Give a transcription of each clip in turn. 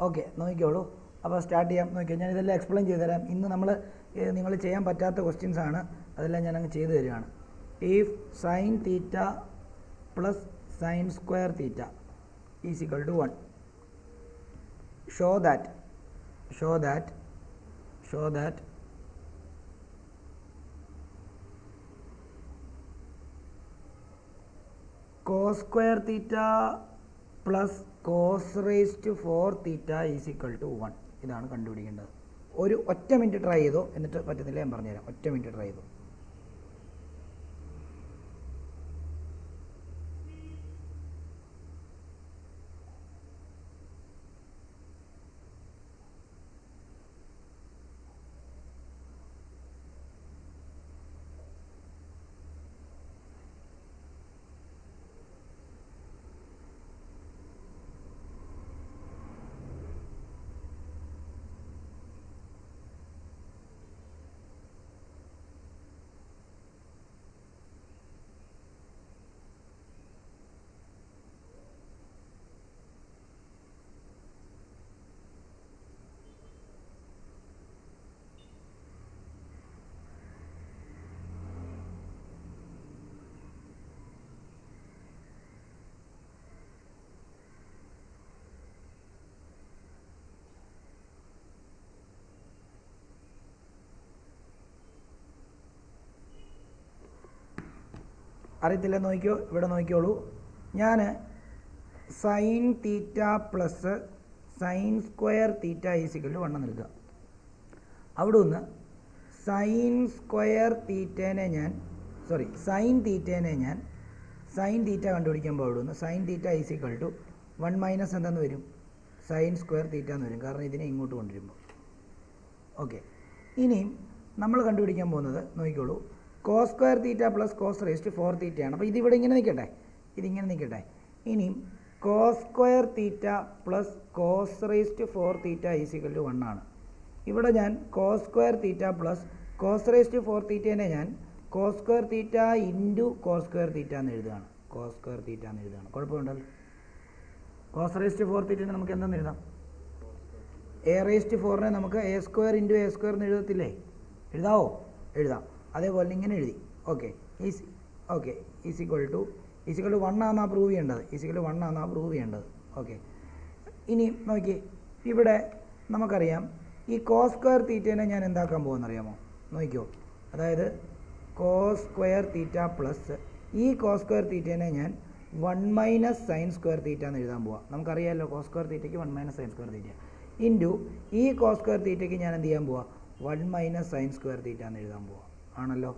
Okay, നോക്കിക്കോളൂ. അപ്പോൾ start ചെയ്യാം. നോക്കിയോ, ഞാൻ ഇതെല്ലാം എക്സ്പ്ലെയിൻ ചെയ്തു തരാം. ഇന്ന് നിങ്ങൾ ചെയ്യാൻ പറ്റാത്ത ക്വസ്റ്റ്യൻസ് ആണ്, അതെല്ലാം ഞാൻ അങ്ങ് ചെയ്തു തരികയാണ്. If sine theta plus sine square theta is equal to 1, show that cos square theta plus cos raised to 4 theta is equal to 1. ഇതാണ് കണ്ടുപിടിക്കേണ്ടത്. ഒറ്റ മിനിറ്റ് ട്രൈ ചെയ്തോ, എന്നിട്ട് പറ്റുന്നില്ല ഞാൻ പറഞ്ഞുതരാം. ഒറ്റ മിനിറ്റ് ട്രൈ ചെയ്തോ. അറിയത്തില്ല, നോക്കിയോ, ഇവിടെ നോക്കിയോളൂ. ഞാൻ sign theta plus sine square തീറ്റ ഈസിക്കൽ 1 എടുക്കുക. അവിടെ നിന്ന് സൈൻ തീറ്റേനെ ഞാൻ സൈൻ തീറ്റ കണ്ടുപിടിക്കുമ്പോൾ അവിടെ നിന്ന് sine theta is equal to 1 minus എന്തെന്ന് വരും, സൈൻ സ്ക്വയർ തീറ്റ എന്ന് വരും. കാരണം ഇതിനെ ഇങ്ങോട്ട് കൊണ്ടുവരുമ്പോൾ. ഓക്കെ, ഇനിയും നമ്മൾ കണ്ടുപിടിക്കാൻ പോകുന്നത് നോക്കിക്കോളൂ, cos square theta plus cos raised 4 തീറ്റയാണ്. അപ്പോൾ ഇതിവിടെ ഇങ്ങനെ നിൽക്കട്ടെ. ഇനിയും cos square theta plus cos raised 4 theta is equal to 1 ആണ്. ഇവിടെ ഞാൻ cos square theta plus cos raised 4 തീറ്റേനെ ഞാൻ cos square theta into cos square theta എന്ന് എഴുതുകയാണ്. കുഴപ്പമുണ്ടല്ലോ. കോസ് റേസ്റ്റ് 4 തീറ്റേനെ നമുക്ക് എന്തെന്ന് എഴുതാം, എ റേസ്റ്റ് 4നെ നമുക്ക് A square into A square എന്ന് എഴുതത്തില്ലേ? എഴുതാവോ? എഴുതാം. അതേപോലെ ഇങ്ങനെ എഴുതി. ഓക്കെ, ഈസിക്വൽ ടു 1 ആണെന്നാ പ്രൂവ് ചെയ്യേണ്ടത്. ഓക്കെ, ഇനി നോക്കി, ഇവിടെ നമുക്കറിയാം ഈ കോസ് സ്ക്വയർ തീറ്റേനെ ഞാൻ എന്താക്കാൻ പോകുമെന്നറിയാമോ? നോക്കിയോ, അതായത് കോസ് സ്ക്വയർ തീറ്റ പ്ലസ് ഈ കോസ് സ്ക്വയർ തീറ്റേനെ ഞാൻ 1 മൈനസ് സൈൻ സ്ക്വയർ തീറ്റ എന്ന് എഴുതാൻ പോവാം. നമുക്കറിയാമല്ലോ കോസ് സ്ക്വയർ തീറ്റയ്ക്ക് 1 minus sine square theta into ഈ കോസ് സ്ക്വയർ തീറ്റയ്ക്ക് ഞാൻ എന്ത് ചെയ്യാൻ പോവാം, 1 മൈനസ് സൈൻ സ്ക്വയർ തീറ്റ എന്ന് എഴുതാൻ പോവാം. ആണല്ലോ,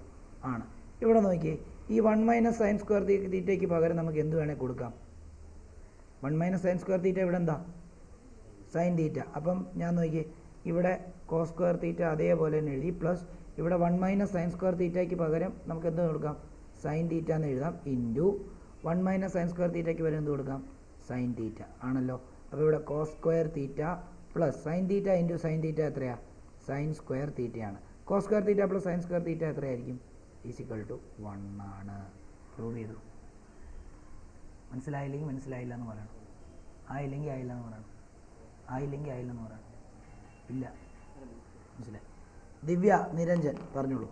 ആണ്. ഇവിടെ നോക്കിയേ, ഈ 1 മൈനസ് സൈൻ സ്ക്വയർ തീറ്റയ്ക്ക് പകരം നമുക്ക് എന്ത് വേണേൽ കൊടുക്കാം. 1 മൈനസ് സൈൻ സ്ക്വയർ തീറ്റ ഇവിടെ എന്താ, സൈൻ തീറ്റ. അപ്പം ഞാൻ നോക്കിയേ, ഇവിടെ കോസ് സ്ക്വയർ തീറ്റ അതേപോലെ തന്നെ എഴുതി, പ്ലസ് ഇവിടെ 1 മൈനസ് സൈൻ സ്ക്വയർ തീറ്റയ്ക്ക് പകരം നമുക്ക് എന്ത് കൊടുക്കാം, സൈൻ തീറ്റ എന്ന് എഴുതാം, ഇൻറ്റു 1 മൈനസ് സൈൻ സ്ക്വയർ തീറ്റയ്ക്ക് പകരം എന്ത് കൊടുക്കാം, സൈൻ തീറ്റ. ആണല്ലോ. അപ്പോൾ ഇവിടെ cos square theta plus sine theta into sine theta എത്രയാണ്, സൈൻ സ്ക്വയർ തീറ്റയാണ്. Cos square theta plus sine square theta എത്രയായിരിക്കും, ഈസിക്വൽ ടു 1 ആണ്. പ്രൂവ് ചെയ്തു. മനസ്സിലായില്ല എന്ന് പറയണം. ആയില്ലെങ്കിൽ ആയില്ല എന്ന് പറയണം. ഇല്ല, മനസ്സിലായി. ദിവ്യ നിരഞ്ജൻ പറഞ്ഞോളൂ.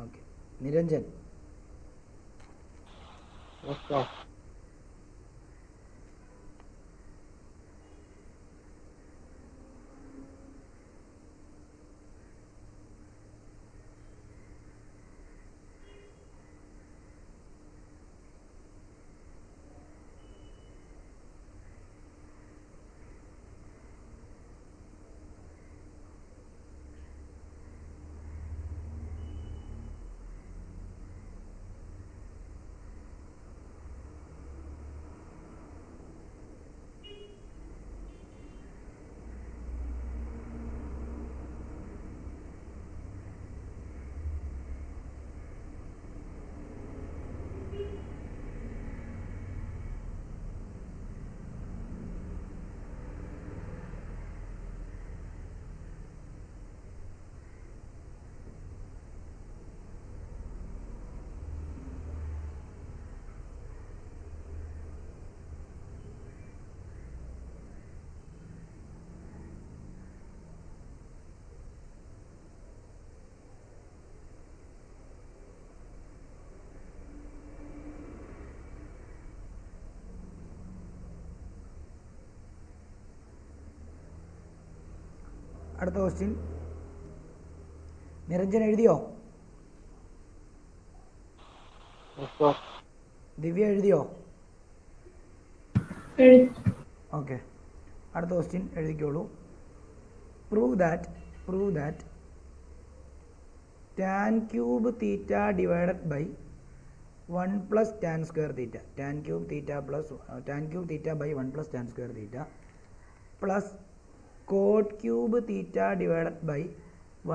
ഓക്കെ, നിരഞ്ജൻ. അടുത്ത ക്വസ്റ്റ്യൻ നിരഞ്ജൻ എഴുതിയോ? ദിവ്യ എഴുതിയോ? ഓക്കെ, അടുത്ത ക്വസ്റ്റ്യൻ എഴുതിക്കോളൂ. Prove that tan cube theta divided by 1 plus tan square theta, tan cube theta by 1 plus tan square theta plus cot cube theta divided by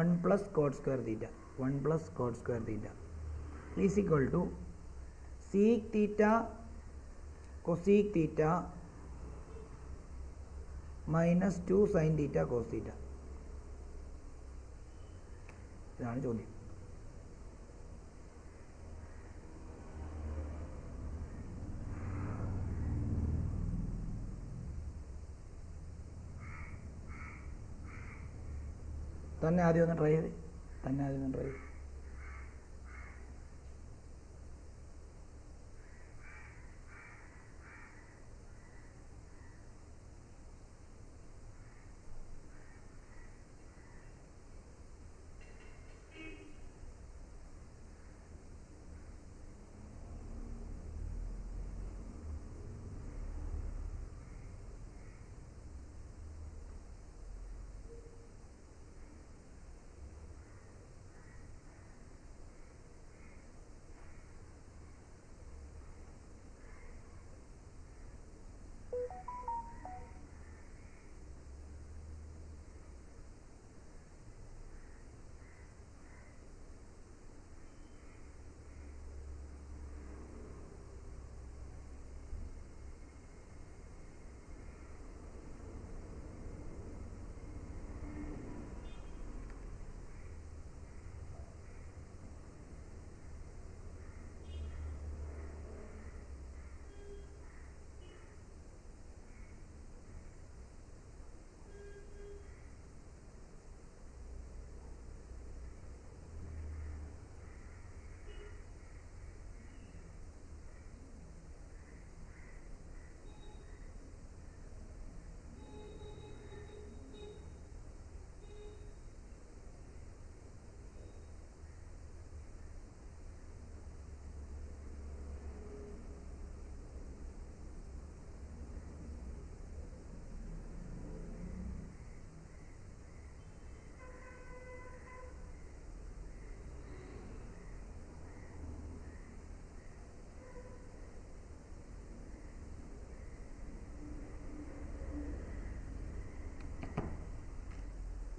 1 plus cot square theta is equal to sec theta cosec theta minus 2 sin theta cos theta. ഇതാണ് ചോദ്യം. തന്നെ ആദ്യം ഒന്ന് try ചെയ്ത്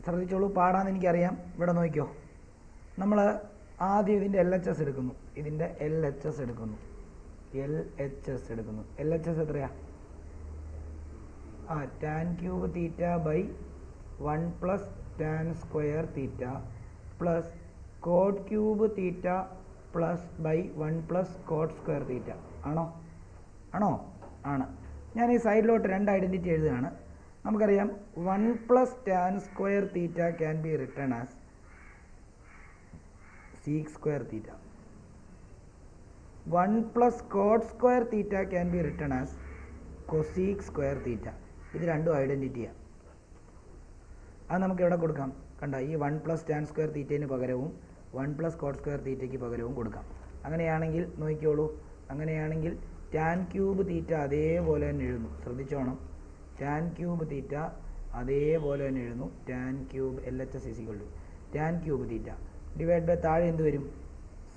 ശ്രദ്ധിച്ചോളൂ. പാടാന്ന് എനിക്കറിയാം. ഇവിടെ നോക്കിക്കോ, നമ്മൾ ആദ്യം ഇതിൻ്റെ എൽ എച്ച് എസ് എടുക്കുന്നു. എൽ എച്ച് എസ് എടുക്കുന്നു. എൽ എച്ച് എസ് എത്രയാ? Tan cube theta by 1 plus tan square theta plus cot cube theta plus by 1 plus cot square theta. ആണോ? ആണ്. ഞാൻ ഈ സൈഡിലോട്ട് 2 ഐഡൻറ്റിറ്റി എഴുതുകയാണ്. നമുക്കറിയാം 1 plus tan square theta can be written as seek square theta. 1 plus cot square theta can be written as cosec square തീറ്റ. ഇത് രണ്ടും ഐഡൻറ്റിറ്റിയാണ്. അത് നമുക്ക് എവിടെ കൊടുക്കാം? കണ്ട, ഈ 1 പ്ലസ് ടാൻ സ്ക്വയർ തീറ്റയ്ക്ക് പകരവും 1 പ്ലസ് കോട്ട് സ്ക്വയർ തീറ്റയ്ക്ക് പകരവും കൊടുക്കാം. അങ്ങനെയാണെങ്കിൽ നോക്കിക്കോളൂ, അങ്ങനെയാണെങ്കിൽ ടാൻ ക്യൂബ് തീറ്റ അതേപോലെ തന്നെ എഴുതുന്നു. ശ്രദ്ധിച്ചോണം, ടാൻ ക്യൂബ് തീറ്റ അതേപോലെ തന്നെ എഴുതുന്നു. Tan cube L H S equal to tan cube theta divide by താഴെ എന്ത് വരും?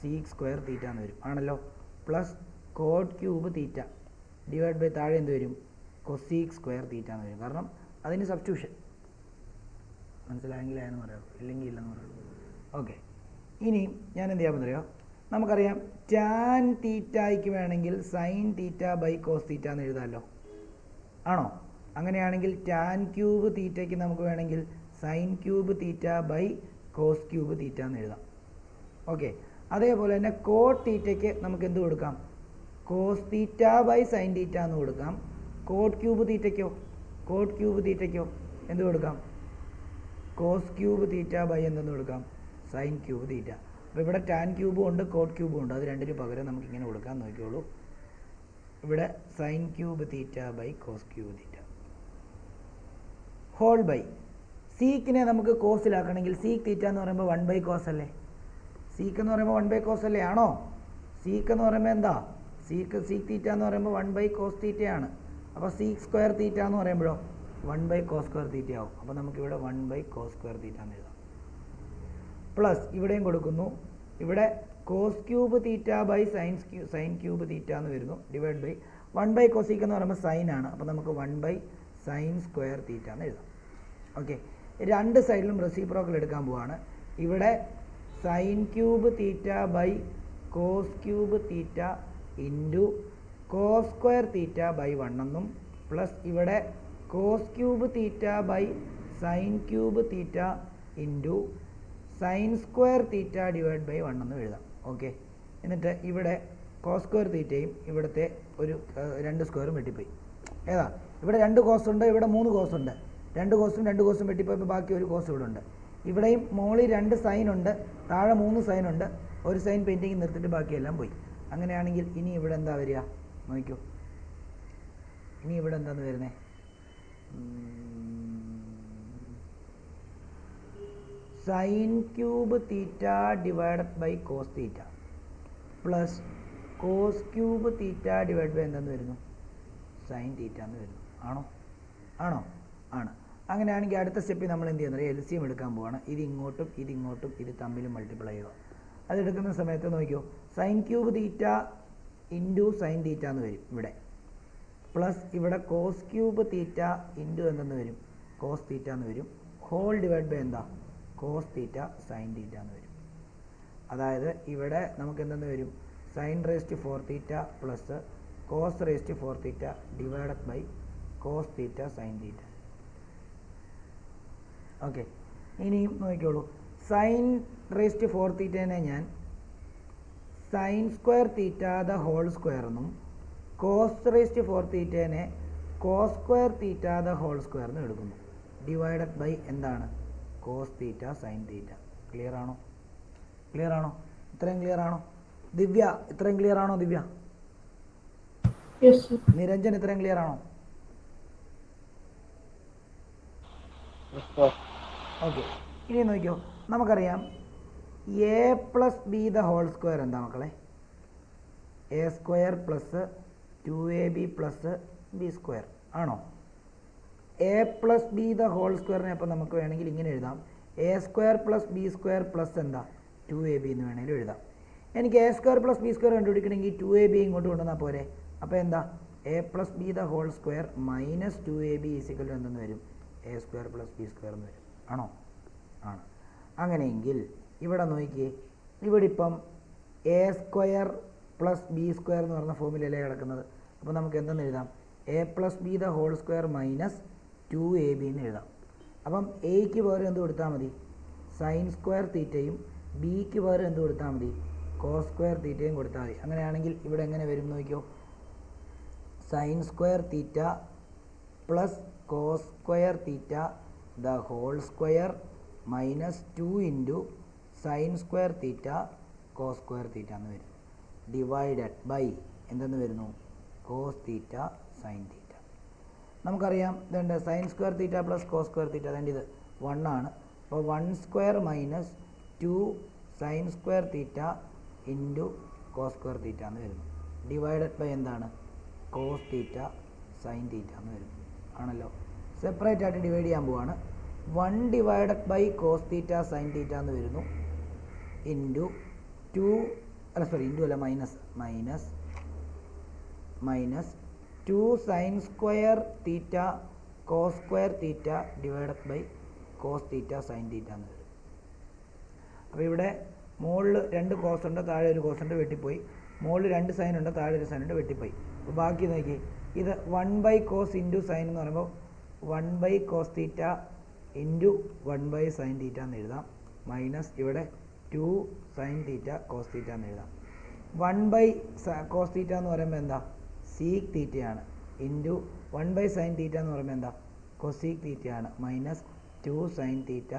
സീക് സ്ക്വയർ തീറ്റ എന്ന് വരും. ആണല്ലോ. Plus cot cube theta divide by താഴെ എന്ത് വരും? കൊസീക് സ്ക്വയർ തീറ്റ എന്ന് വരും. കാരണം അതിന് സബ്സ്റ്റിറ്റ്യൂഷൻ. മനസ്സിലായെങ്കിൽ ആയെന്ന് പറയുള്ളൂ, ഇല്ലെങ്കിൽ ഇല്ലെന്ന് പറയുള്ളൂ. ഓക്കെ, ഇനി ഞാൻ എന്ത് ചെയ്യാമെന്ന് അറിയോ? നമുക്കറിയാം ടാൻ തീറ്റയ്ക്ക് വേണമെങ്കിൽ sine theta by cos theta എന്ന് എഴുതാമല്ലോ. ആണോ? അങ്ങനെയാണെങ്കിൽ ടാൻ ക്യൂബ് തീറ്റയ്ക്ക് നമുക്ക് വേണമെങ്കിൽ sine cube theta by cos cube theta എന്ന് എഴുതാം. ഓക്കെ, അതേപോലെ തന്നെ കോട്ട് തീറ്റയ്ക്ക് നമുക്ക് എന്ത് കൊടുക്കാം? Cos theta by sine theta എന്ന് കൊടുക്കാം. കോട്ട് ക്യൂബ് തീറ്റയ്ക്കോ എന്ത് കൊടുക്കാം? കോസ് ക്യൂബ് തീറ്റ ബൈ എന്തെന്ന് കൊടുക്കാം? സൈൻ ക്യൂബ് തീറ്റ. അപ്പോൾ ഇവിടെ ടാൻ ക്യൂബും ഉണ്ട്, കോട്ട് ക്യൂബും ഉണ്ട്. അത് രണ്ടിന് പകരം നമുക്ക് ഇങ്ങനെ കൊടുക്കാൻ നോക്കിയോളൂ. ഇവിടെ sine cube theta by cos cube theta whole by സീക്കിനെ നമുക്ക് കോസിലാക്കണമെങ്കിൽ സീക്ക് തീറ്റ എന്ന് പറയുമ്പോൾ 1 കോസ് അല്ലേ? സീക്ക് എന്ന് പറയുമ്പോൾ 1 കോസ് അല്ലേ? ആണോ? സീക്ക് എന്ന് പറയുമ്പോൾ എന്താ? സീക്ക് തീറ്റ എന്ന് പറയുമ്പോൾ 1 കോസ് തീറ്റയാണ്. അപ്പോൾ സീക്ക് സ്ക്വയർ തീറ്റ എന്ന് പറയുമ്പോഴോ 1 കോസ് സ്ക്വയർ തീറ്റ ആവും. അപ്പോൾ നമുക്കിവിടെ 1 കോസ് സ്ക്വയർ തീറ്റ എന്ന് എഴുതാം. പ്ലസ് ഇവിടെയും കൊടുക്കുന്നു. ഇവിടെ cos cube theta by sine cube theta എന്ന് വരുന്നു. ഡിവൈഡ് ബൈ 1 കോസീക്ക് എന്ന് പറയുമ്പോൾ സൈൻ ആണ്. അപ്പോൾ നമുക്ക് 1 സൈൻ സ്ക്വയർ തീറ്റ എന്ന് എഴുതാം. ഓക്കെ, രണ്ട് സൈഡിലും റെസിപ്രോക്കൽ എടുക്കാൻ പോവാണ്. ഇവിടെ sine cube theta by cos cube theta into cos square theta by 1 എന്നും പ്ലസ് ഇവിടെ cos cube theta by sine cube theta into sine square theta divide by 1 എന്നും എഴുതാം. ഓക്കെ, എന്നിട്ട് ഇവിടെ കോസ് സ്ക്വയർ തീറ്റയും ഇവിടുത്തെ ഒരു 2 സ്ക്വയറും വെട്ടിപ്പോയി. ഏതാ? ഇവിടെ 2 കോസ് ഉണ്ട്, ഇവിടെ 3 കോസ് ഉണ്ട്. 2 കോസും വെട്ടിപ്പോയപ്പോൾ ബാക്കി ഒരു കോസ് ഇവിടെ ഉണ്ട്. ഇവിടെയും മോളിൽ 2 സൈൻ ഉണ്ട്, താഴെ 3 സൈൻ ഉണ്ട്. ഒരു സൈൻ പെയിൻറ്റിങ് നിർത്തിയിട്ട് ബാക്കിയെല്ലാം പോയി. അങ്ങനെയാണെങ്കിൽ ഇനി ഇവിടെ എന്താ വരിക നോക്കിക്കോ. ഇനി ഇവിടെ എന്താന്ന് വരുന്നത്? Sine cube theta divided by cos theta plus cos cube theta divide by എന്തെന്ന് വരുന്നു? സൈൻ തീറ്റ എന്ന് വരുന്നു. ആണോ? ആണ്. അങ്ങനെയാണെങ്കിൽ അടുത്ത സ്റ്റെപ്പിൽ നമ്മൾ എന്ത് ചെയ്യുന്നത്? LCM എടുക്കാൻ പോവാണ്. ഇത് ഇങ്ങോട്ടും ഇത് തമ്മിൽ മൾട്ടിപ്ലൈ ചെയ്യുക. അതെടുക്കുന്ന സമയത്ത് നോക്കിയോ, sign cube theta into sine theta എന്ന് വരും ഇവിടെ. പ്ലസ് ഇവിടെ കോസ് ക്യൂബ് തീറ്റ ഇൻറ്റു എന്തെന്ന് വരും? കോസ് തീറ്റ എന്ന് വരും. ഹോൾ ഡിവൈഡ് ബൈ എന്താ? കോസ് തീറ്റ സൈൻ തീറ്റ എന്ന് വരും. അതായത് ഇവിടെ നമുക്ക് എന്തെന്ന് വരും? Sine raise to 4 theta plus cos raise to 4 theta divided by cos theta sine theta. Okay, ഇനിയും നോക്കിക്കോളൂ. സൈൻ റേസ് ടു 4 തീറ്റേനെ ഞാൻ sine square theta the whole square എന്നും കോസ് റേസ് ടു 4 തീറ്റേനെ cos square theta the whole square എന്നും എടുക്കുന്നു. Divided by എന്താണ്? Cos theta sine തീറ്റ. Clear ആണോ? ഇത്രയും ക്ലിയർ ആണോ? ദിവ്യ, ഇത്രയും ക്ലിയർ ആണോ? ദിവ്യ, നിരഞ്ജൻ, ഇത്രയും ക്ലിയർ ആണോ? ഓക്കെ, ഇനി നോക്കിയോ, നമുക്കറിയാം a plus b the whole square എന്താ മക്കളെ? A square plus 2ab plus b square ആണോ? A plus b the whole സ്ക്വയറിനെ അപ്പോൾ നമുക്ക് വേണമെങ്കിൽ ഇങ്ങനെ എഴുതാം. A square plus b square plus എന്താ? 2ab എന്ന് വേണമെങ്കിലും എഴുതാം. എനിക്ക് a square plus b square കണ്ടുപിടിക്കണമെങ്കിൽ 2ab ഇങ്ങോട്ട് കൊണ്ടുവന്നാൽ പോരെ. അപ്പോൾ എന്താ? A plus b the whole square minus 2ab is equal എന്തെന്ന് വരും? A square plus b square എന്ന് വരും. ആണോ? ആണ്. അങ്ങനെയെങ്കിൽ ഇവിടെ നോക്കിയേ, ഇവിടെ ഇപ്പം a square plus b square എന്ന് പറഞ്ഞ ഫോമിലല്ലേ കിടക്കുന്നത്. അപ്പോൾ നമുക്ക് എന്തെന്ന് എഴുതാം? A plus b the whole square minus 2ab എന്ന് എഴുതാം. അപ്പം എയ്ക്ക് പകരം എന്ത് കൊടുത്താൽ മതി? സൈൻ സ്ക്വയർ തീറ്റയും ബിക്ക് പകരം എന്ത് കൊടുത്താൽ മതി? കോസ് സ്ക്വയർ തീറ്റയും കൊടുത്താൽ മതി. അങ്ങനെയാണെങ്കിൽ ഇവിടെ എങ്ങനെ വരും നോക്കിയോ? Sine square theta plus cos square theta the whole square minus 2 into sine square theta cos square theta എന്ന് വരും. ഡിവൈഡഡ് ബൈ എന്തെന്ന് വരുന്നു? Cos theta sine theta. നമുക്കറിയാം ഇതുണ്ട് sine square theta plus cos square theta. അതായത് ഇത് 1 ആണ്. അപ്പോൾ 1 square minus 2 sine square theta into cos square theta എന്ന് വരുന്നു. ഡിവൈഡഡ് ബൈ എന്താണ്? കോസ് തീറ്റ സൈൻ തീറ്റ എന്ന് വരുന്നു. ആണല്ലോ. സെപ്പറേറ്റ് ആയിട്ട് ഡിവൈഡ് ചെയ്യാൻ പോവാണ്. 1 divided by cos theta sine theta എന്ന് വരുന്നു ഇൻറ്റു 2 ഇൻറ്റു അല്ല minus 2 sine square theta cos square theta divided by cos theta sine theta എന്ന് വരും. അപ്പോൾ ഇവിടെ മുകളിൽ 2 കോസ് ഉണ്ട്, താഴെ ഒരു കോസ് ഉണ്ട്, വെട്ടിപ്പോയി. മുകളിൽ 2 സൈൻ ഉണ്ട്, താഴെ ഒരു സൈൻ ഉണ്ട്, വെട്ടിപ്പോയി. അപ്പോൾ ബാക്കി നോക്കി, ഇത് 1 കോസ് ഇൻറ്റു സൈൻ എന്ന് പറയുമ്പോൾ 1 cos theta into 1 sine theta എന്ന് എഴുതാം. മൈനസ് ഇവിടെ 2 സൈൻ തീറ്റ കോസ് തീറ്റ എന്ന് എഴുതാം. 1 കോസ് തീറ്റ എന്ന് പറയുമ്പോൾ എന്താ? സീക്ക് തീറ്റയാണ്. ഇൻറ്റു 1 സൈൻ തീറ്റ എന്ന് പറയുമ്പോൾ എന്താ? കൊസീക്ക് തീറ്റയാണ്. Minus 2 sine theta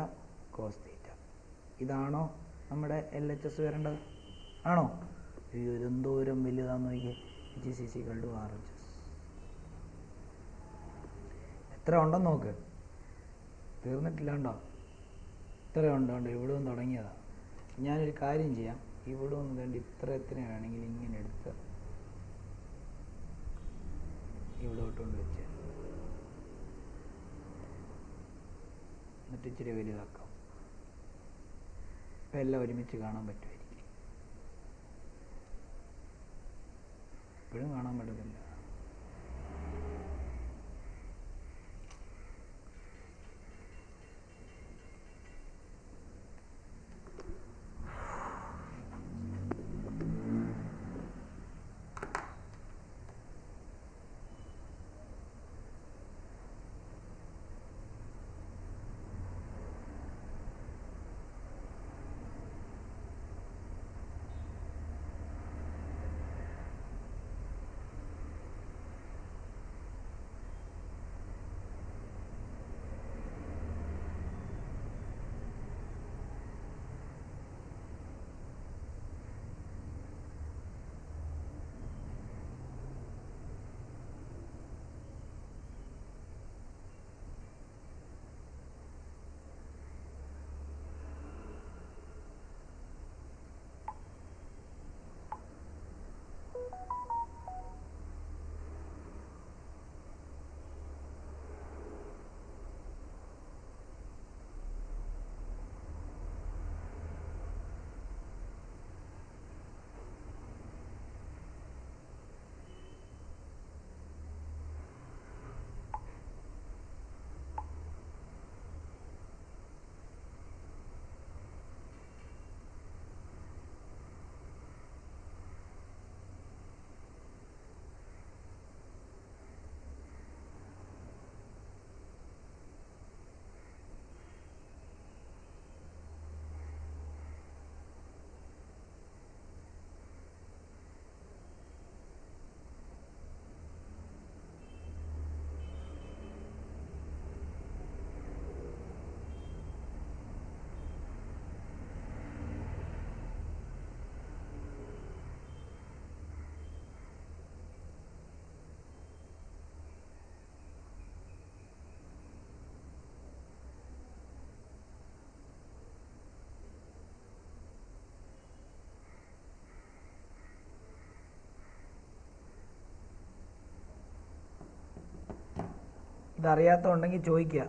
cos theta. ഇതാണോ നമ്മുടെ LHS വരേണ്ടത്? ആണോ? എന്തോരം വലുതാന്ന് നോക്കിയേ. HC = RHS എത്ര ഉണ്ടെന്ന് നോക്ക്. തീർന്നിട്ടില്ലാണ്ടോ? ഇത്രയും ഉണ്ടോ? ഇവിടെ നിന്ന് തുടങ്ങിയതാണ്. ഞാനൊരു കാര്യം ചെയ്യാം, ഇവിടെ ഒന്ന് വേണ്ടി എത്ര വേണമെങ്കിൽ ഇങ്ങനെ എടുത്ത് ഇവിടോട്ട് കൊണ്ട് വെച്ച് എന്നിട്ട് ഇച്ചിരി വലുതാക്കാം. ഇപ്പം എല്ലാം ഒരുമിച്ച് കാണാൻ പറ്റുമായിരിക്കും. ഇപ്പോഴും കാണാൻ പറ്റത്തില്ല. ഇതറിയാത്തതുണ്ടെങ്കിൽ ചോദിക്കുക.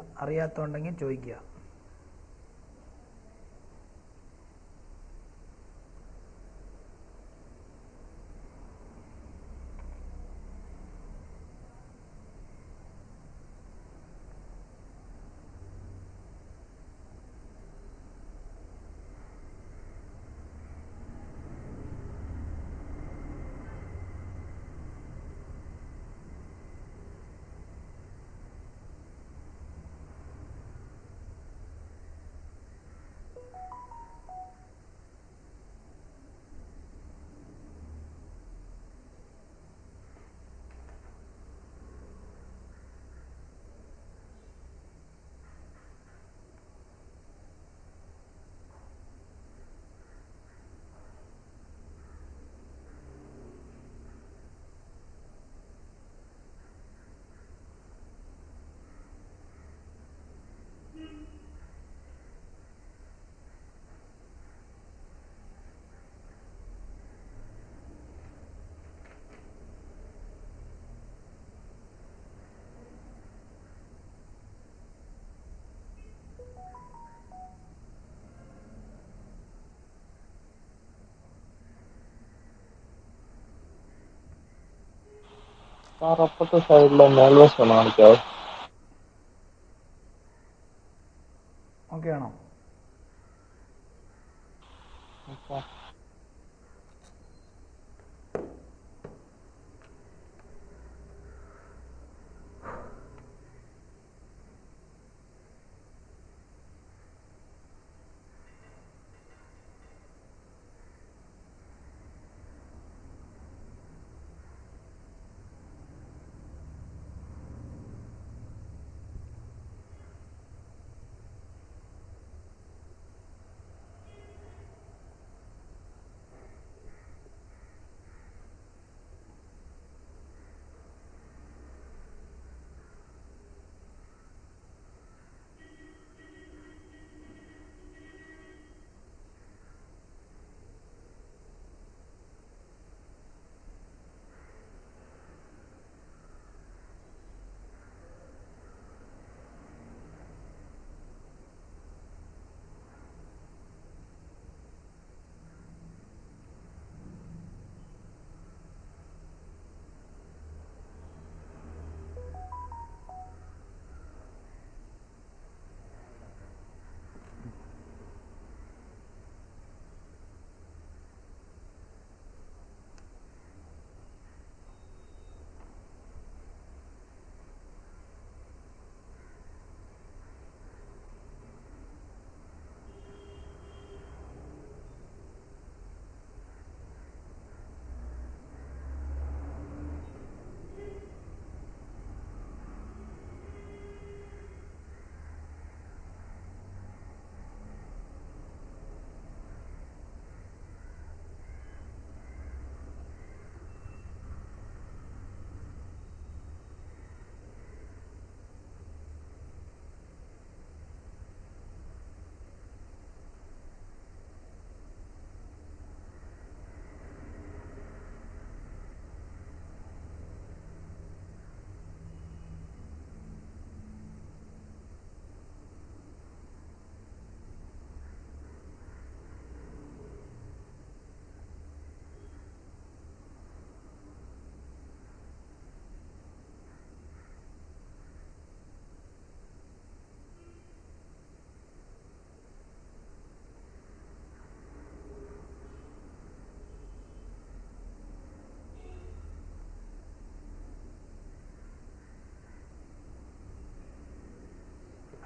സാർ അപ്പുറത്തെ സൈഡിലെ മേൽവശം ഒന്ന് കാണിക്കാവോ? ഓക്കെ ആണോ?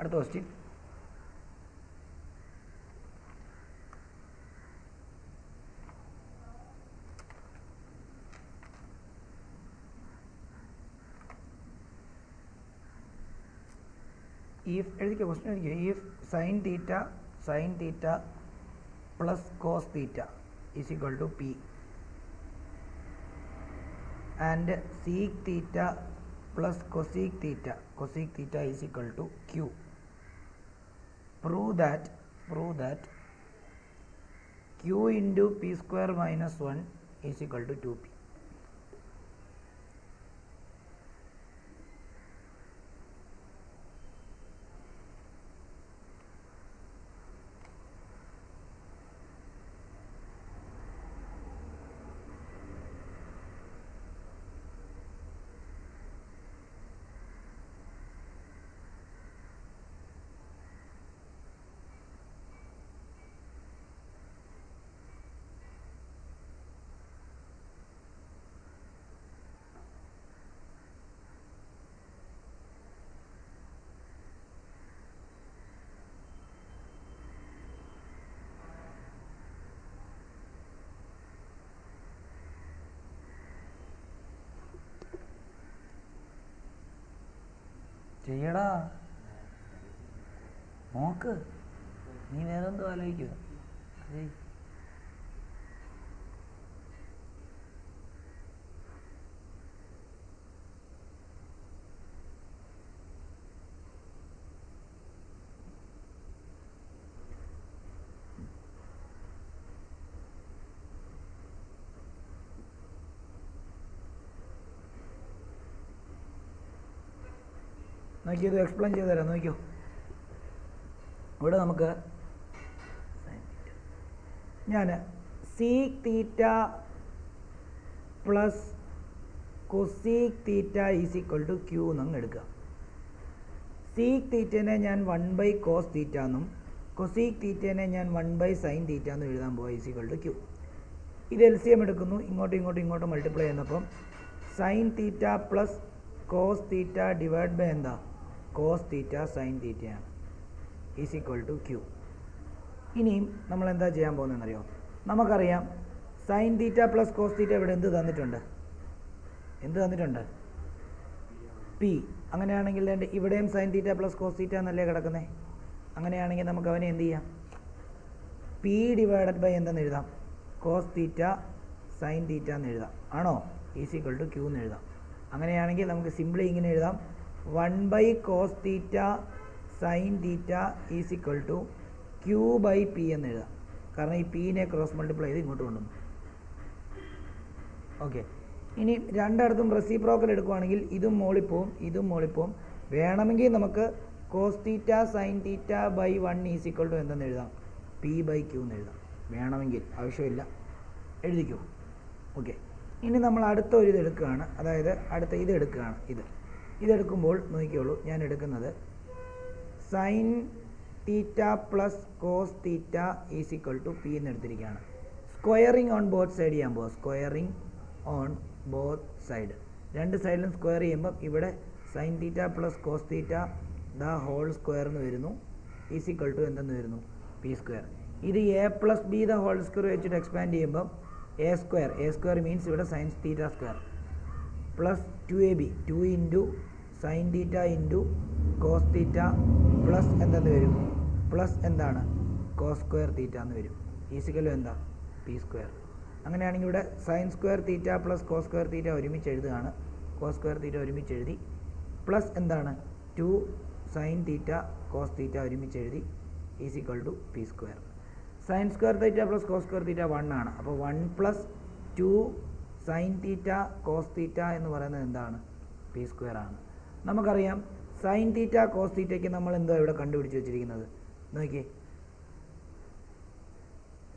അടുത്ത ക്വസ്റ്റ്യൻ. ഇഫ് എഴുതിക്കോ, ക്വസ്റ്റ്യൻ എഴുതിക്കോ. If sine theta plus cos theta is equal to p and sec theta plus cosec theta is equal to q. Prove that q into p square minus 1 is equal to 2p. ചെയ്യടാ, നോക്ക്, നീ വേറെന്തോ ആലോചിക്കുക. നോക്കിയത് explain ചെയ്ത് തരാം. നോക്കിയോ, ഇവിടെ നമുക്ക് ഞാൻ sec theta plus cosec theta is equal to q എന്നങ്ങ് എടുക്കുക. സീക് തീറ്റേനെ ഞാൻ 1 കോസ് തീറ്റ എന്നും കൊസീക് തീറ്റേനെ ഞാൻ 1 സൈൻ തീറ്റ എന്നും എഴുതാൻ പോവുക ഈസ് ഈക്വൽ ടു ക്യൂ. ഇത് LCM എടുക്കുന്നു, ഇങ്ങോട്ടും മൾട്ടിപ്ലൈ ചെയ്യുന്നപ്പം sine theta plus cos theta divide by എന്താ, കോസ് തീറ്റ സൈൻ തീറ്റയാണ് ഈസ് ഈക്വൽ ടു ക്യൂ. ഇനിയും നമ്മൾ എന്താ ചെയ്യാൻ പോകുന്നതെന്നറിയോ? നമുക്കറിയാം sine theta plus cos theta ഇവിടെ എന്ത് തന്നിട്ടുണ്ട്? പി. അങ്ങനെയാണെങ്കിൽ ഇവിടെയും sine theta plus cos theta എന്നല്ലേ കിടക്കുന്നത്? അങ്ങനെയാണെങ്കിൽ നമുക്ക് അവനെ എന്ത് ചെയ്യാം? പി ഡിവൈഡഡ് ബൈ എന്തെന്ന് എഴുതാം? കോസ് തീറ്റ സൈൻ തീറ്റ എന്ന് എഴുതാം. ആണോ? ഈസ് ഈക്വൽ ടു ക്യൂ എന്ന് എഴുതാം. അങ്ങനെയാണെങ്കിൽ നമുക്ക് സിംപ്ലി ഇങ്ങനെ എഴുതാം, 1 cos theta sine theta is equal to q by p എന്ന് എഴുതാം. കാരണം ഈ പീനെ ക്രോസ് മൾട്ടിപ്ലൈ ചെയ്ത് ഇങ്ങോട്ട് കൊണ്ടുവന്നു. ഓക്കെ, ഇനി രണ്ടിടത്തും റെസിപ്രോക്കൽ എടുക്കുവാണെങ്കിൽ ഇതും മോളിപ്പോവും. വേണമെങ്കിൽ നമുക്ക് cos theta sine theta by 1 is equal to എന്തെന്ന് എഴുതാം? പി ബൈ ക്യൂ എന്ന് എഴുതാം. വേണമെങ്കിൽ, ആവശ്യമില്ല, എഴുതിക്കൂ. ഓക്കെ, ഇനി നമ്മൾ അടുത്ത ഒരു ഇത് എടുക്കുകയാണ്, അതായത് അടുത്ത ഇത് എടുക്കുകയാണ്. ഇതെടുക്കുമ്പോൾ നോക്കിയോളൂ, ഞാൻ എടുക്കുന്നത് sine theta plus cos theta is equal to p എന്ന് എടുത്തിരിക്കുകയാണ്. സ്ക്വയറിങ് ഓൺ ബോത്ത് സൈഡ് ചെയ്യാൻ പോവാം. സ്ക്വയറിങ് ഓൺ ബോത്ത് സൈഡ്, രണ്ട് സൈഡിലും സ്ക്വയർ ചെയ്യുമ്പം ഇവിടെ sine theta plus cos theta the whole square എന്ന് വരുന്നു ഈസ് ഈക്വൽ ടു എന്തെന്ന് വരുന്നു? P square. ഇത് a plus b the whole square വെച്ചിട്ട് എക്സ്പാൻഡ് ചെയ്യുമ്പം എ സ്ക്വയർ മീൻസ് ഇവിടെ sine theta square plus 2ab 2 into sine theta into cos theta plus എന്തെന്ന് വരും? പ്ലസ് എന്താണ്? കോസ് സ്ക്വയർ തീറ്റ എന്ന് വരും. ഈസിക്കലും എന്താ? P square. അങ്ങനെയാണെങ്കിൽ ഇവിടെ sine square theta plus cos square theta ഒരുമിച്ച് എഴുതുകയാണ്. കോസ് സ്ക്വയർ തീറ്റ ഒരുമിച്ച് എഴുതി, പ്ലസ് എന്താണ്? 2 സൈൻ തീറ്റ കോസ് തീറ്റ ഒരുമിച്ച് എഴുതി is equal to p square. Sine square theta plus cos square theta 1 ആണ്. അപ്പോൾ 1 plus 2 sine theta cos theta എന്ന് പറയുന്നത് എന്താണ്? പി സ്ക്വയർ ആണ്. നമുക്കറിയാം സൈൻ തീറ്റ കോസ് തീറ്റയ്ക്ക് നമ്മൾ എന്തോ ഇവിടെ കണ്ടുപിടിച്ച് വെച്ചിരിക്കുന്നത്? നോക്കിയേ,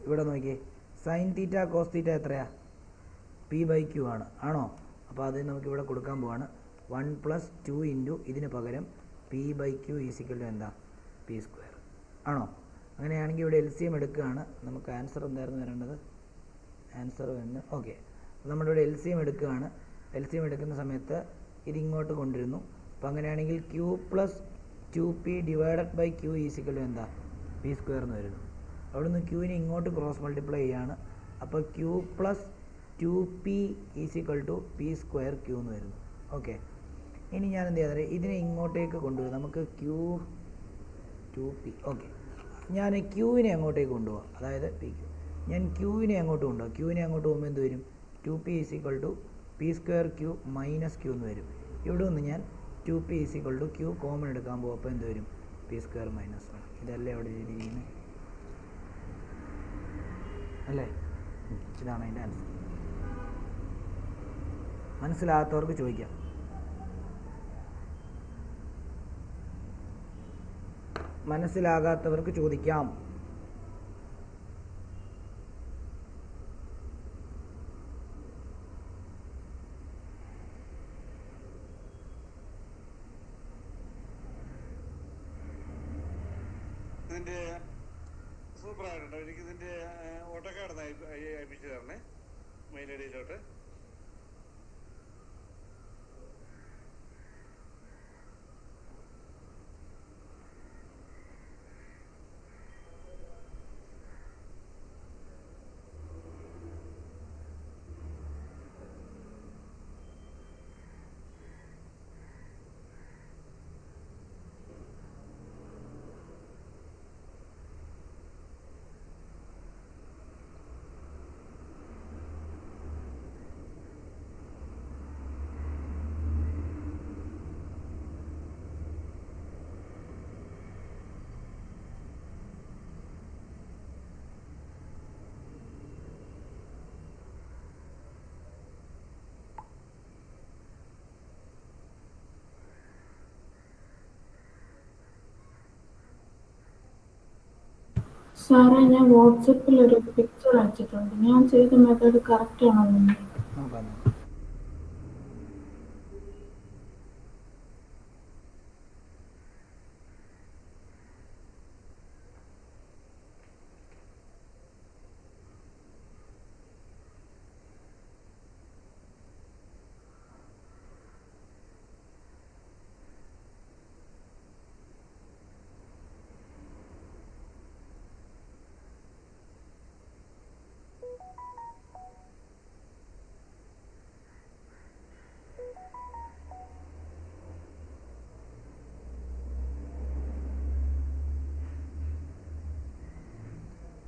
ഇവിടെ നോക്കിയേ, സൈൻ തീറ്റ കോസ് തീറ്റ എത്രയാ? പി ബൈ ക്യൂ ആണ്. ആണോ? അപ്പോൾ അത് നമുക്കിവിടെ കൊടുക്കാൻ പോവാണ്. 1 പ്ലസ് 2 ഇൻറ്റു ഇതിന് പകരം p by q is equal to എന്താ? P square. ആണോ? അങ്ങനെയാണെങ്കിൽ ഇവിടെ LCM എടുക്കുകയാണ്. നമുക്ക് ആൻസർ എന്തായിരുന്നു വരേണ്ടത്? ആൻസർ വരുന്നത് ഓക്കെ. നമ്മളിവിടെ LCM എടുക്കുകയാണ്. LCM എടുക്കുന്ന സമയത്ത് ഇതിങ്ങോട്ട് കൊണ്ടിരുന്നു. അപ്പോൾ അങ്ങനെയാണെങ്കിൽ ക്യൂ പ്ലസ് 2p/q ഈസിക്കൽ എന്താ പി സ്ക്വയർ എന്ന് വരുന്നു. അവിടുന്ന് ക്യൂവിനെ ഇങ്ങോട്ട് ക്രോസ് മൾട്ടിപ്ലൈ ചെയ്യാണ്. അപ്പോൾ q plus 2p is equal to p square q എന്ന് വരുന്നു. ഓക്കെ, ഇനി ഞാൻ എന്ത് ചെയ്യാതെ ഇതിനെ ഇങ്ങോട്ടേക്ക് കൊണ്ടുപോയി നമുക്ക് q2p. ഓക്കെ, ഞാൻ ക്യൂവിനെ അങ്ങോട്ടേക്ക് കൊണ്ടുപോകാം, അതായത് പി ക്യൂ. ഞാൻ ക്യൂവിനെ അങ്ങോട്ട് കൊണ്ടുപോകാം. ക്യൂവിനെ അങ്ങോട്ട് പോകുമ്പോൾ എന്ത് വരും? 2p is equal to p square q minus q എന്ന് വരും. ഇവിടെ നിന്ന് ഞാൻ 2p is equal to Q common എടുക്കാൻ പോകും. അപ്പോൾ എന്ത് വരും? P square minus 1. ഇതല്ലേ അവിടെ എഴുതിയിരിക്കുന്നത് അല്ലേ? ഇതാണ് അതിൻ്റെ ആൻസർ. മനസ്സിലാകാത്തവർക്ക് ചോദിക്കാം. മനസ്സിലാകാത്തവർക്ക് ചോദിക്കാം. ഇതിന്റെ സൂപ്പറായിട്ടുണ്ട്. എനിക്ക് ഇതിന്റെ ഓട്ടോക്കാർഡ് അയപ്പിച്ചു തരണേ മെയിൽ ഐ ഡിയിലോട്ട്. സാറേ, ഞാൻ വാട്സപ്പിൽ ഒരു പിക്ചർ അയച്ചിട്ടുണ്ട്. ഞാൻ ചെയ്ത മെത്തേഡ് കറക്റ്റ് ആണോ? നോക്കാം.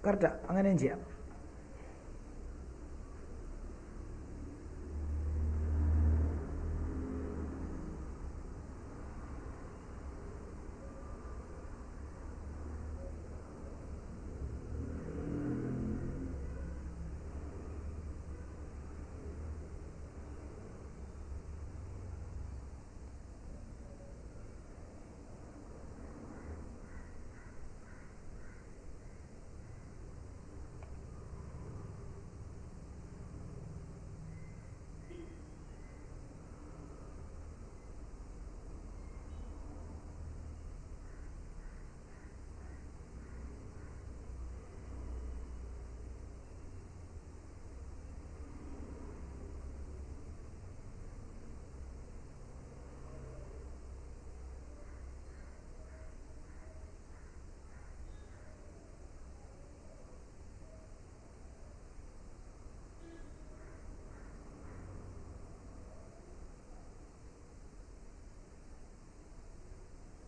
കറക്റ്റാ, അങ്ങനെയും ചെയ്യാം.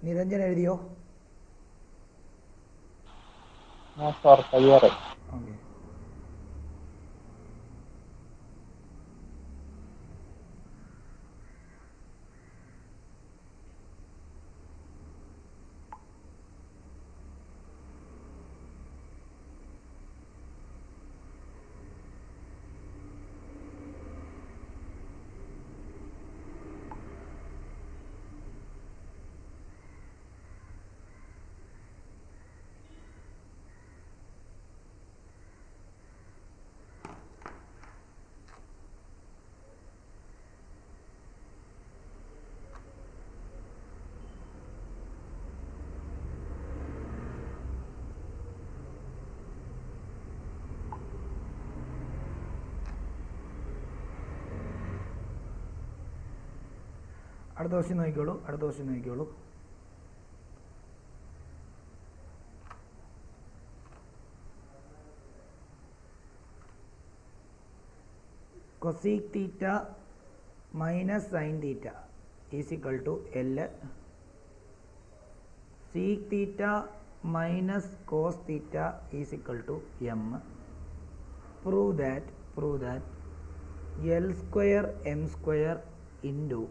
നിരഞ്ജൻ എഴുതിയോ? സാർ തയ്യാറായി. ഓക്കെ, അടുത്ത ക്വസ്റ്റ്യൻ നോക്കിക്കോളൂ. Cosec theta minus sine theta is equal to L sec theta minus cos theta is equal to M. Prove that L square M square into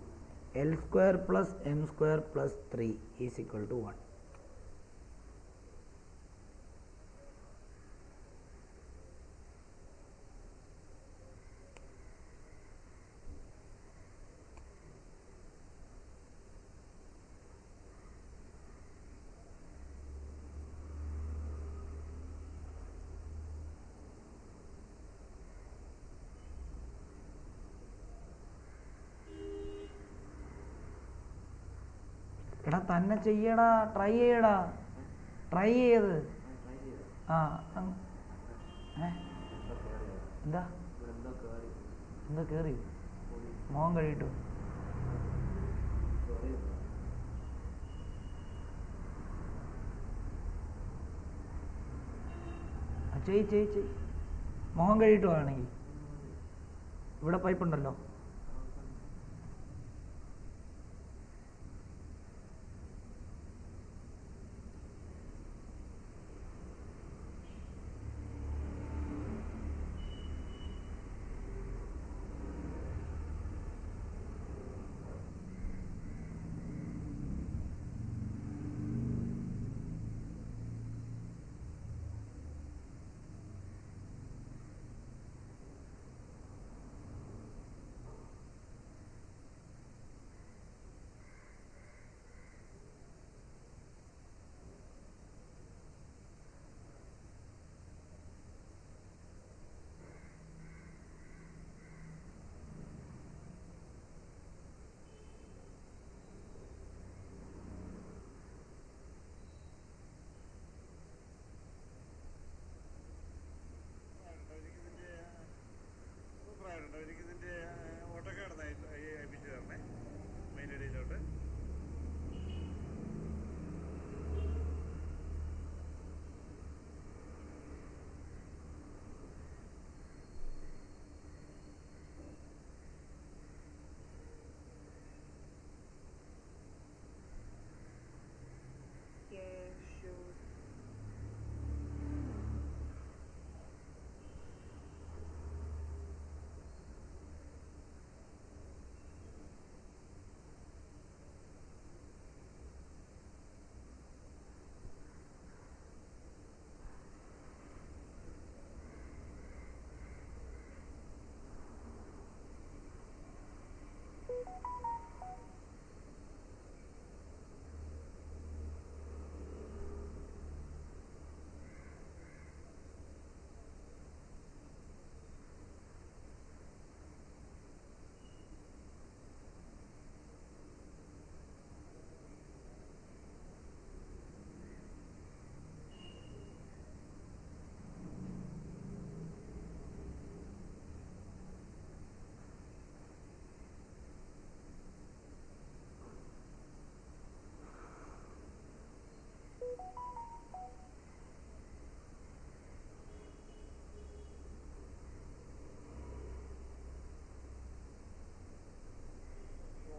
L square plus M square plus 3 is equal to 1. എടാ തന്നെ ചെയ്യടാ, try ചെയ്യടാ, try ചെയ്ത്. ആ എന്താ എന്താ കയറി മോഹം കഴിയിട്ടു? ചെയ് മോഹം കഴിയിട്ടു ആണെങ്കിൽ ഇവിടെ പൈപ്പുണ്ടല്ലോ. എനിക്കിതിൻ്റെ ഓട്ടോക്കാട് അയപ്പിച്ച് തരണേ മെയിൽ ഐ ഡിയിലോട്ട്.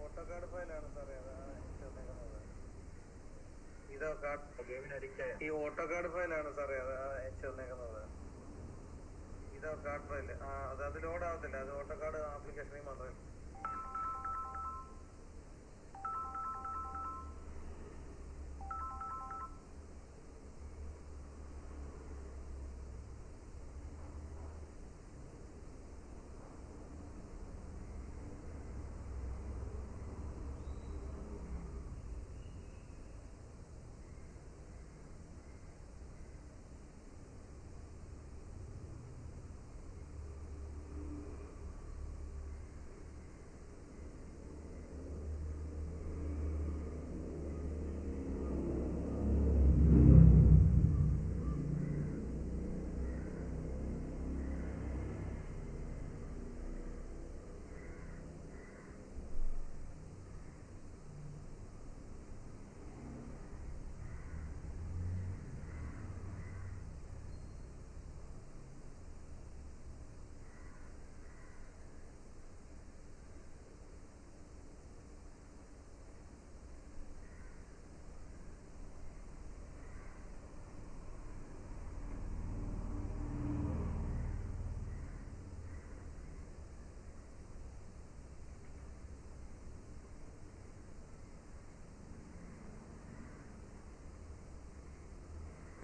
ഓട്ടോക്കാട് ഫയലാണ് സാറേ ഈ ഓട്ടോക്കാട് ഫയലാണ് സാറേ അത് അയച്ചു തന്നേക്കുന്നത്. ഇതാ കാർഡ് ഫയൽ. അത് ലോഡ് ആവത്തില്ല, അത് ഓട്ടോക്കാട് ആപ്ലിക്കേഷനിൽ മാത്രമേ.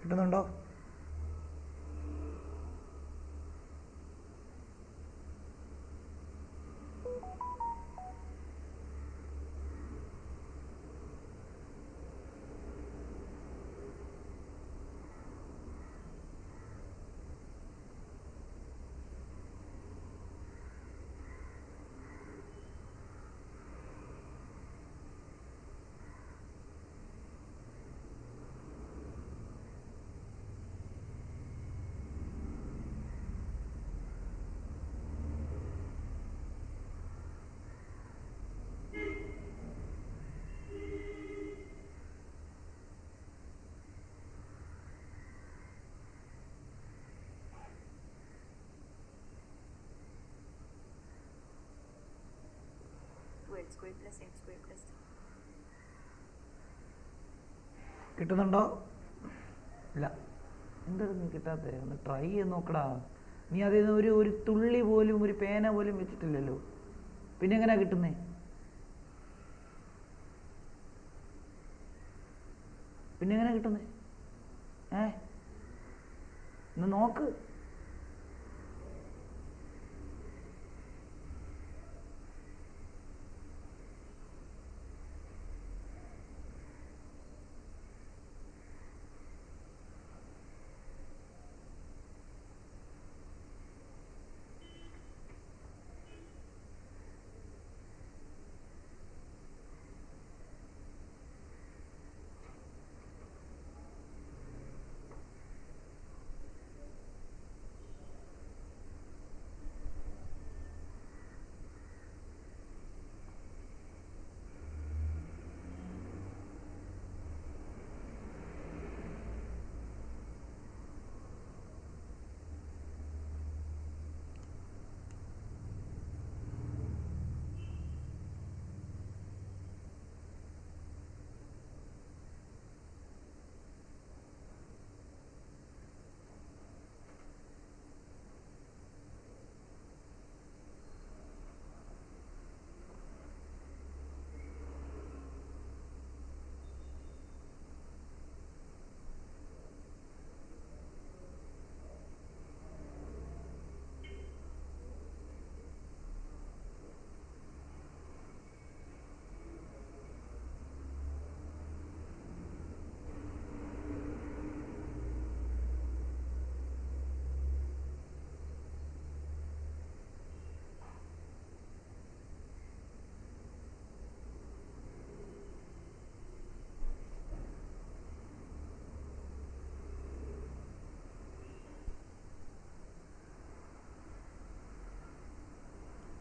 കിട്ടുന്നുണ്ടോ? കിട്ടുന്നുണ്ടോ? ഇല്ല. എന്താണ് നീ കിട്ടാത്തത്? ഒന്ന് ട്രൈ ചെയ്ത് നോക്കടാ. നീ അതിൽ നിന്ന് ഒരു തുള്ളി പോലും, ഒരു പേന പോലും വെച്ചിട്ടില്ലല്ലോ. പിന്നെ എങ്ങനെയാ കിട്ടുന്നേ? പിന്നെ എങ്ങനെയാ കിട്ടുന്നേ? ഒന്ന് നോക്ക്.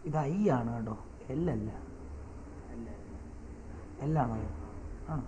ഇത് ഐ ആണ് കേട്ടോ, എൽ അല്ല. എല്ലാണോ? ആണോ?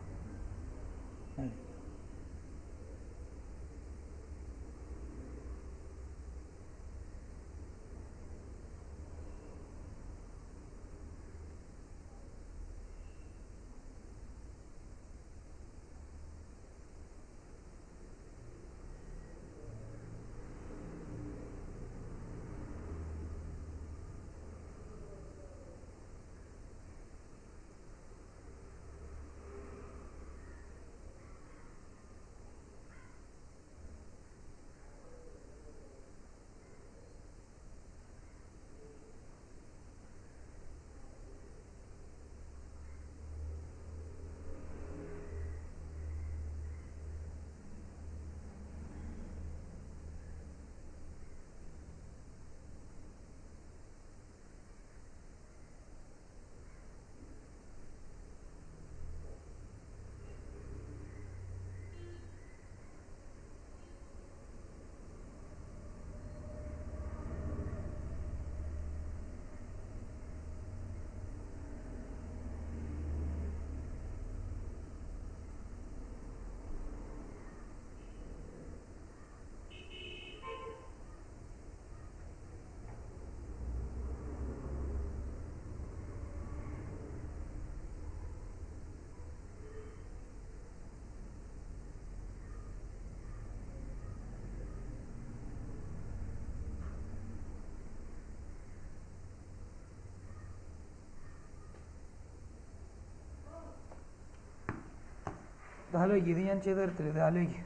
ഇത് ആലോചിക്കുക, ഇത് ഞാൻ ചെയ്തു തരത്തില്ല, ഇത് ആലോചിക്കുക.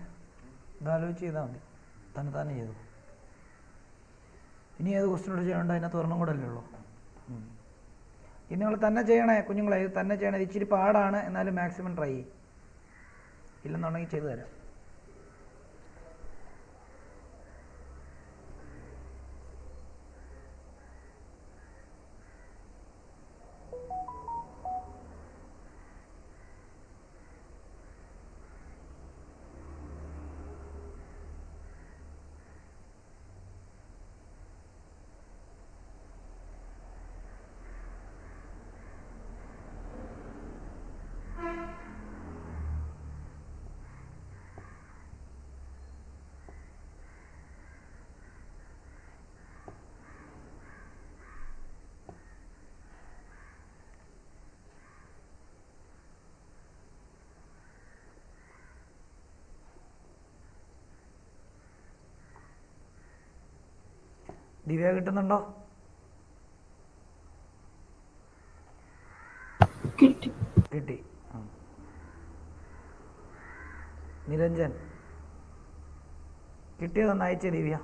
ഇതാലോചിച്ച് ചെയ്താൽ മതി, തന്നെ ചെയ്തു. ഇനി ഏത് ക്വസ്റ്റ്യനോട് ചെയ്യണ്ട, അതിനകത്ത് ഒരെണ്ണം കൂടെ അല്ലേ ഉള്ളൂ. ഇത് നിങ്ങൾ തന്നെ ചെയ്യണേ കുഞ്ഞുങ്ങളെ, ഇത് തന്നെ ചെയ്യണേ. ഇച്ചിരി പാടാണ്, എന്നാലും മാക്സിമം ട്രൈ ചെയ്യും. ഇല്ലെന്നുണ്ടെങ്കിൽ ചെയ്തു തരാം. ദിവ്യ കിട്ടുന്നുണ്ടോ? കിട്ടി. നിരഞ്ജൻ കിട്ടിയതൊന്ന് അയച്ചേ ദിവ്യ.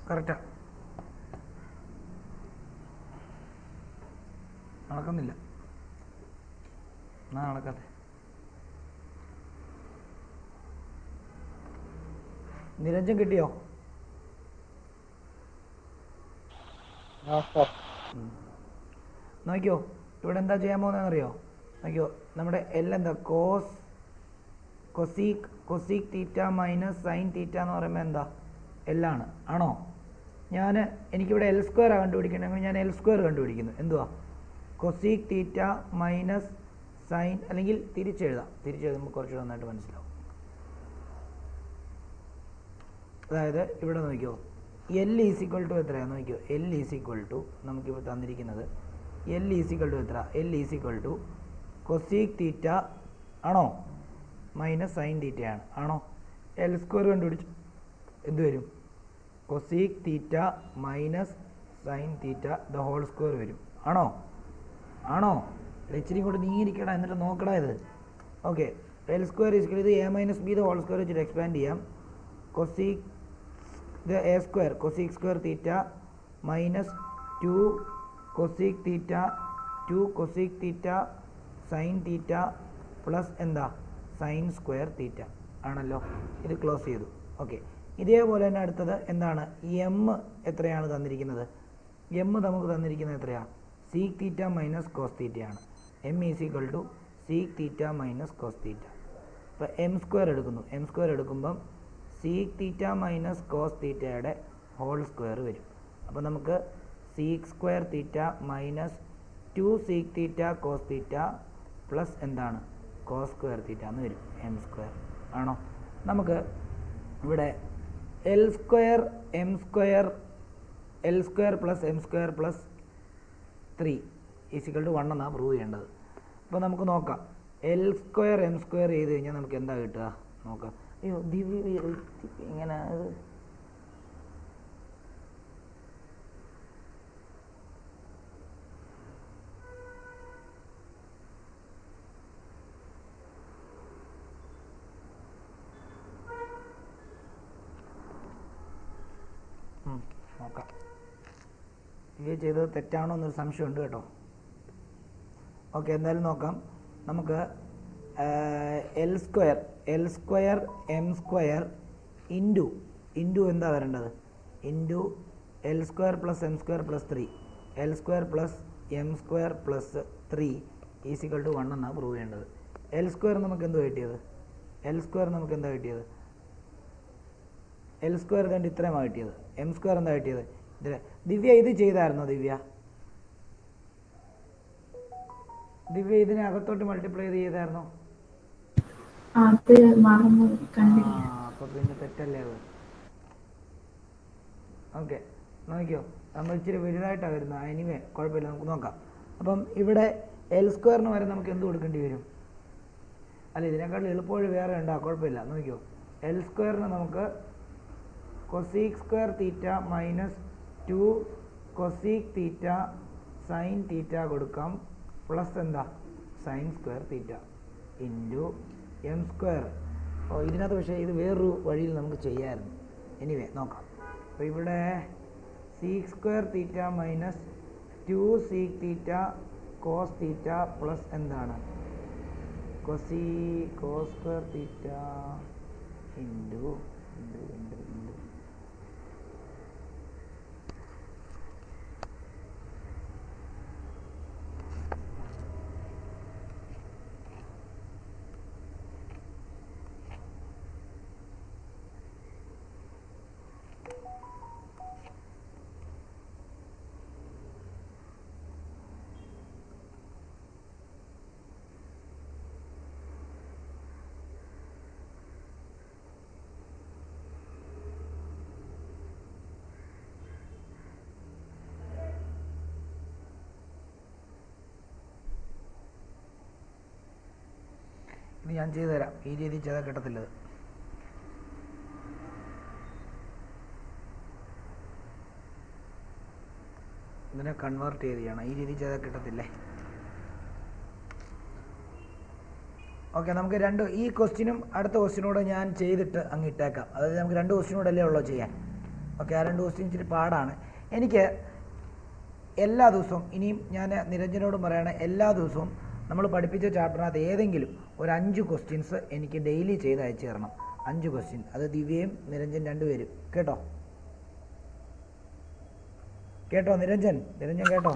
കറക്റ്റാ, നടക്കുന്നില്ല. എന്നാ നടക്കാതെ. നിരഞ്ജൻ കിട്ടിയോ? നോക്കിയോ, ഇവിടെ എന്താ ചെയ്യാൻ പോകുന്നതെന്നറിയോ? നോക്കിയോ, നമ്മുടെ എൽ എന്താ, cosec theta minus sine theta എന്ന് പറയുമ്പോൾ എന്താ, എല്ലാണ്. ആണോ? എനിക്കിവിടെ എൽ സ്ക്വയറാണ് കണ്ടുപിടിക്കണമെങ്കിൽ ഞാൻ എൽ സ്ക്വയർ കണ്ടുപിടിക്കുന്നു. എന്തുവാ? കൊസീക് തീറ്റ മൈനസ് സൈൻ, അല്ലെങ്കിൽ തിരിച്ചെഴുതുമ്പോൾ കുറച്ചുകൂടെ നന്നായിട്ട് മനസ്സിലാവും. അതായത് ഇവിടെ നോക്കിയോ, എൽ ഈസിക്വൽ ടു എത്രയാണ് നോക്കിയോ, എൽ ഈസിക്വൽ ടു നമുക്കിപ്പോൾ തന്നിരിക്കുന്നത് എൽ ഈസിക്വൽ ടു എത്ര, L is equal to cosec theta ആണോ മൈനസ് സൈൻ തീറ്റയാണ്. ആണോ? എൽ സ്ക്വയർ കണ്ടുപിടിച്ചു, എന്ത് വരും? Cosec theta minus sine theta the whole square വരും. ആണോ? ഇച്ചിരി കൂടെ നീങ്ങിരിക്കടാ, എന്നിട്ട് നോക്കടാ ഇത്. ഓക്കെ, എൽ സ്ക്വയർ ഈസിക്കൽ ഇത് a minus b the whole square വെച്ചിട്ട് എക്സ്പാൻഡ് ചെയ്യാം. Cosec the a square, cosec square theta minus 2 cosec theta 2 cosec theta sine theta plus എന്താ, സൈൻ സ്ക്വയർ തീറ്റ ആണല്ലോ. ഇത് ക്ലോസ് ചെയ്തു. ഓക്കെ, ഇതേപോലെ തന്നെ അടുത്തത് എന്താണ്, എം എത്രയാണ് തന്നിരിക്കുന്നത്? എം നമുക്ക് തന്നിരിക്കുന്നത് എത്രയാണ്? സീക് തീറ്റ മൈനസ് കോസ് തീറ്റയാണ്. M is equal to sec theta minus cos theta. ഇപ്പോൾ എം സ്ക്വയർ എടുക്കുന്നു. എം സ്ക്വയർ എടുക്കുമ്പം സീക് തീറ്റ മൈനസ് കോസ് തീറ്റയുടെ ഹോൾ സ്ക്വയർ വരും. അപ്പോൾ നമുക്ക് sec square theta minus 2 sec theta cos theta plus എന്താണ്, cos square theta എന്ന് വരും, എം സ്ക്വയർ. ആണോ? നമുക്ക് ഇവിടെ L square plus M square plus 3 is equal to 1 എന്നാണ് പ്രൂവ് ചെയ്യേണ്ടത്. അപ്പോൾ നമുക്ക് നോക്കാം. L² M² ചെയ്ത് കഴിഞ്ഞാൽ നമുക്ക് എന്താ കിട്ടുക നോക്കാം. അയ്യോ ഇങ്ങനെ അത് നോക്കാം. ഇത് ചെയ്തത് തെറ്റാണോ എന്നൊരു സംശയമുണ്ട് കേട്ടോ. ഓക്കെ, എന്തായാലും നോക്കാം. നമുക്ക് L² M² ഇൻറ്റു എന്താ വരേണ്ടത്? Into L² plus M² plus 3 L² plus M² plus 3 is equal to 1 എന്നാണ് പ്രൂവ് ചെയ്യേണ്ടത്. L² നമുക്ക് എന്താ കിട്ടിയത്? L² നമുക്ക് എന്താ കിട്ടിയത്? L² ഇതുകൊണ്ട് ഇത്രയുമാണ് കിട്ടിയത്. M² എന്താ കിട്ടിയത്? ഇതിൽ ദിവ്യ ഇത് ചെയ്തായിരുന്നോ? ദിവ്യ ഇതിനെ അകത്തോട്ട് മൾട്ടിപ്ലൈ ചെയ്തായിരുന്നോ? അത് മറന്നു കണ്ടില്ല. അപ്പോൾ പിന്നെ തെറ്റല്ലേ അത്? ഓക്കെ, നോക്കിയോ, നമ്മൾ ഇച്ചിരി വലുതായിട്ടാണ് വരുന്നത്. എനിവേ കുഴപ്പമില്ല, നമുക്ക് നോക്കാം. അപ്പം ഇവിടെ L² വരെ നമുക്ക് എന്ത് കൊടുക്കേണ്ടി വരും? അല്ല, ഇതിനേക്കാൾ എളുപ്പവഴി വേറെ ഉണ്ടാ, കുഴപ്പമില്ല. നോക്കിയോ, L² നമുക്ക് cosec square theta minus 2 cosec theta sine തീറ്റ കൊടുക്കാം, പ്ലസ് എന്താ sine square theta into M². ഓ, ഇതിനകത്ത് പക്ഷേ ഇത് വേറൊരു വഴിയിൽ നമുക്ക് ചെയ്യാമായിരുന്നു. എനിവേ നോക്കാം. അപ്പോൾ ഇവിടെ sec² theta minus 2 sec theta cos theta plus എന്താണ് cos² തീറ്റ ഇൻറ്റു ഇത് ഞാൻ ചെയ്തു തരാം. ഈ രീതിയിൽ ചെയ്താൽ കിട്ടത്തില്ല. ഇതിനെ കൺവേർട്ട് ചെയ്ത് ചെയ്യണം. ഈ രീതിയിൽ ചെയ്താൽ കിട്ടത്തില്ലേ? ഓക്കെ, നമുക്ക് ഈ ക്വസ്റ്റ്യനും അടുത്ത ക്വസ്റ്റ്യനോട് ഞാൻ ചെയ്തിട്ട് അങ്ങ് ഇട്ടേക്കാം. അതായത് നമുക്ക് 2 ക്വസ്റ്റ്യനോടല്ലേ ഉള്ളൂ ചെയ്യാൻ. ഓക്കെ, ആ 2 ക്വസ്റ്റ്യൻ ഇച്ചിരി പാടാണ്. എനിക്ക് എല്ലാ ദിവസവും, ഇനിയും ഞാൻ നിരഞ്ജനോടും പറയണേ, എല്ലാ ദിവസവും നമ്മൾ പഠിപ്പിച്ച ചാപ്റ്ററിനകത്ത് ഏതെങ്കിലും ഒരു 5 ക്വസ്റ്റ്യൻസ് എനിക്ക് ഡെയിലി ചെയ്ത് അയച്ചു തരണം. 5 ക്വസ്റ്റ്യൻ. അത് ദിവ്യയും നിരഞ്ജൻ 2 പേരും. കേട്ടോ നിരഞ്ജൻ കേട്ടോ?